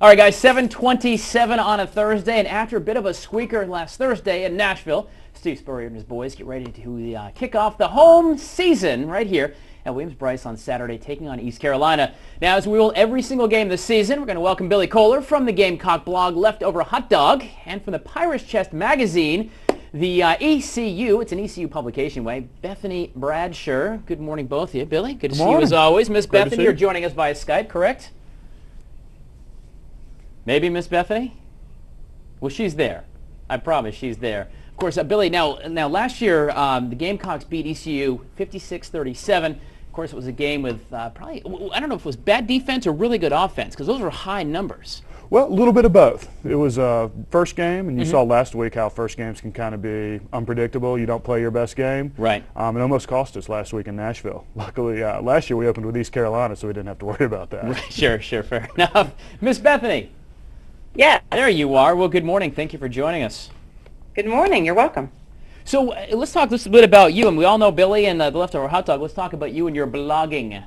All right, guys, 7:27 on a Thursday, and after a bit of a squeaker last Thursday in Nashville, Steve Spurrier and his boys get ready to kick off the home season right here at Williams Brice on Saturday, taking on East Carolina. Now, as we will every single game this season, we're going to welcome Billy Kohler from the Gamecock blog Leftover Hotdog, and from the Pirates Chest magazine, the ECU, it's an ECU publication way, Bethany Bradsher. Good morning, both of you. Billy, good to see you as always. Miss Bethany, you're joining us via Skype, correct? Maybe Miss Bethany? Well, she's there. I promise she's there. Of course, Billy, now last year, the Gamecocks beat ECU 56-37. Of course, it was a game with probably, I don't know if it was bad defense or really good offense, because those were high numbers. Well, a little bit of both. It was a first game, and you saw last week how first games can kind of be unpredictable. You don't play your best game. Right. It almost cost us last week in Nashville. Luckily, last year we opened with East Carolina, so we didn't have to worry about that. Right. Sure, fair enough. Miss Bethany. Yeah. There you are. Well, good morning. Thank you for joining us. Good morning. You're welcome. So let's talk just a bit about you, and we all know Billy and the Leftover Hotdog. Let's talk about you and your blogging.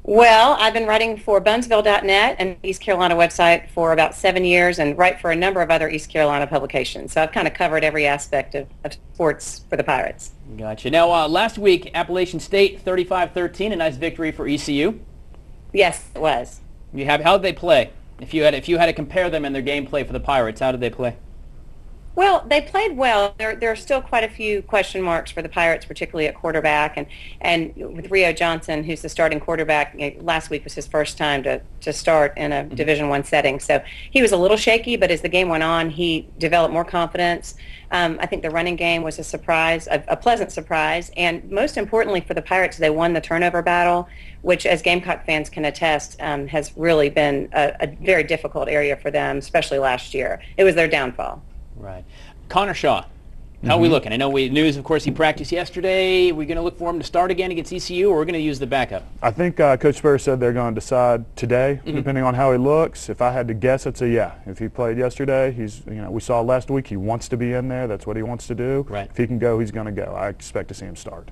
Well, I've been writing for Bunsville.net and East Carolina website for about 7 years, and write for a number of other East Carolina publications. So I've kind of covered every aspect of sports for the Pirates. Gotcha. Now, last week, Appalachian State 35-13, a nice victory for ECU. Yes, it was. How did they play? If you had to compare them in their gameplay for the Pirates, how did they play? Well, they played well. There are still quite a few question marks for the Pirates, particularly at quarterback. And with Rio Johnson, who's the starting quarterback, last week was his first time to start in a Division I setting. So he was a little shaky, but as the game went on, he developed more confidence. I think the running game was a surprise, a pleasant surprise. And most importantly for the Pirates, they won the turnover battle, which, as Gamecock fans can attest, has really been a very difficult area for them, especially last year. It was their downfall. Right. Connor Shaw, how are we looking? I know news, of course, he practiced yesterday. We're going to look for him to start again against ECU, or we're going to use the backup? I think Coach Spurrier said they're going to decide today, depending on how he looks. If I had to guess, I'd say yeah. If he played yesterday, we saw last week he wants to be in there. That's what he wants to do. Right. If he can go, he's going to go. I expect to see him start.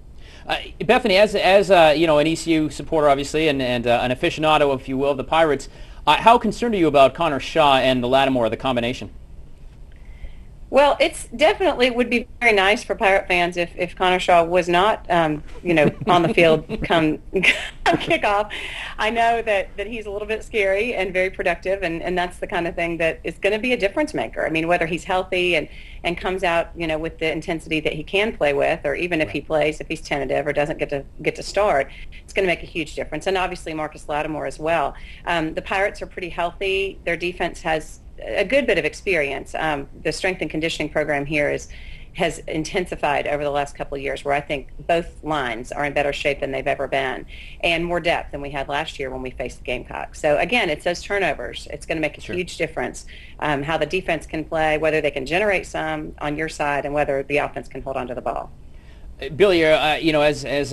Bethany, as an ECU supporter, obviously, and an aficionado, if you will, of the Pirates, how concerned are you about Connor Shaw and the Lattimore, the combination? Well, it's definitely would be very nice for Pirate fans if Connor Shaw was not, on the field come kickoff. I know that he's a little bit scary and very productive, and that's the kind of thing that is going to be a difference maker. I mean, whether he's healthy and comes out, with the intensity that he can play with, or even if he plays, if he's tentative or doesn't get to start, it's going to make a huge difference. And obviously Marcus Lattimore as well. The Pirates are pretty healthy. Their defense has a good bit of experience. The strength and conditioning program here has intensified over the last couple of years, where I think both lines are in better shape than they've ever been, and more depth than we had last year when we faced the Gamecocks. So again, it's those turnovers. It's going to make a huge difference how the defense can play, whether they can generate some on your side, and whether the offense can hold on to the ball. Billy, as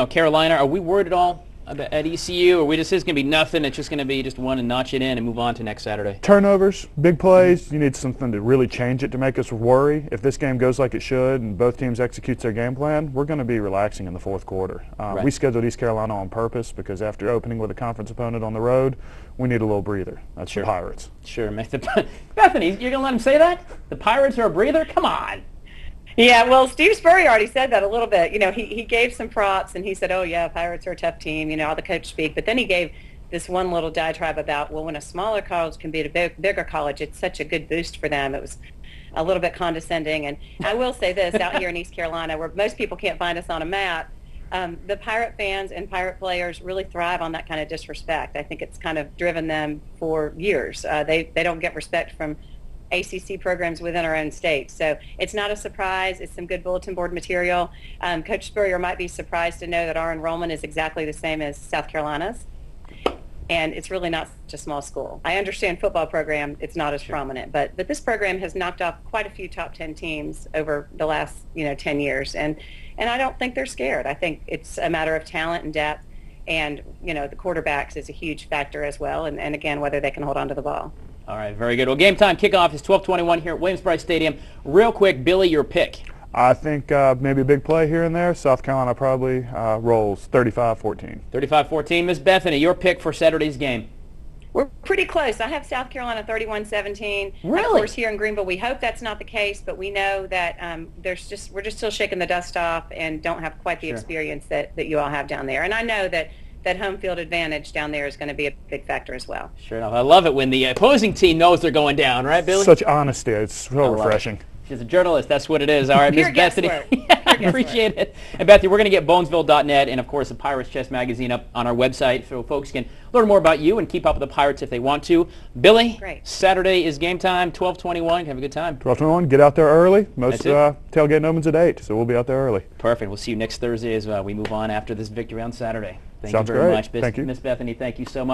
Carolina, are we worried at all at ECU, or this is going to be nothing? It's just going to be just one and notch it in and move on to next Saturday. Turnovers, big plays. You need something to really change it to make us worry. If this game goes like it should and both teams executes their game plan, we're going to be relaxing in the fourth quarter. Right. We scheduled East Carolina on purpose because after opening with a conference opponent on the road, we need a little breather. That's the Pirates. Sure. Bethany, you're going to let him say that? The Pirates are a breather? Come on. Yeah, well, Steve Spurrier already said that a little bit. He gave some props, and he said, oh, yeah, Pirates are a tough team, all the coach speak. But then he gave this one little diatribe about, well, when a smaller college can beat a bigger college, it's such a good boost for them. It was a little bit condescending. And I will say this, out here in East Carolina, where most people can't find us on a map, the Pirate fans and Pirate players really thrive on that kind of disrespect. I think it's kind of driven them for years. They don't get respect from ACC programs within our own state. So it's not a surprise. It's some good bulletin board material. Coach Spurrier might be surprised to know that our enrollment is exactly the same as South Carolina's. And it's really not such a small school. I understand football program, it's not as prominent, but this program has knocked off quite a few top 10 teams over the last 10 years. And I don't think they're scared. I think it's a matter of talent and depth. And, the quarterbacks is a huge factor as well. And again, whether they can hold on to the ball. All right, very good. Well, game time kickoff is 12:21 here at Williams Brice Stadium. Real quick, Billy, your pick. I think maybe a big play here and there. South Carolina probably rolls 35-14. 35-14. Miss Bethany, your pick for Saturday's game. We're pretty close. I have South Carolina 31-17. Really? Of course, here in Greenville, we hope that's not the case, but we know that we're just still shaking the dust off and don't have quite the experience that you all have down there. And I know that home field advantage down there is going to be a big factor as well. Sure enough. I love it when the opposing team knows they're going down, right, Billy? Such honesty. It's so refreshing. She's a journalist. That's what it is. All right, Miss Bethany. I Appreciate it. And Bethany, we're going to get Bonesville.net and, of course, the Pirates Chess Magazine up on our website so folks can learn more about you and keep up with the Pirates if they want to. Billy, Great. Saturday is game time, 12:21. Have a good time. 12:21. Get out there early. Most tailgate opens at 8, so we'll be out there early. Perfect. We'll see you next Thursday as we move on after this victory on Saturday. Thank Sounds you very great. much, Thank you. Miss Bethany. Thank you so much.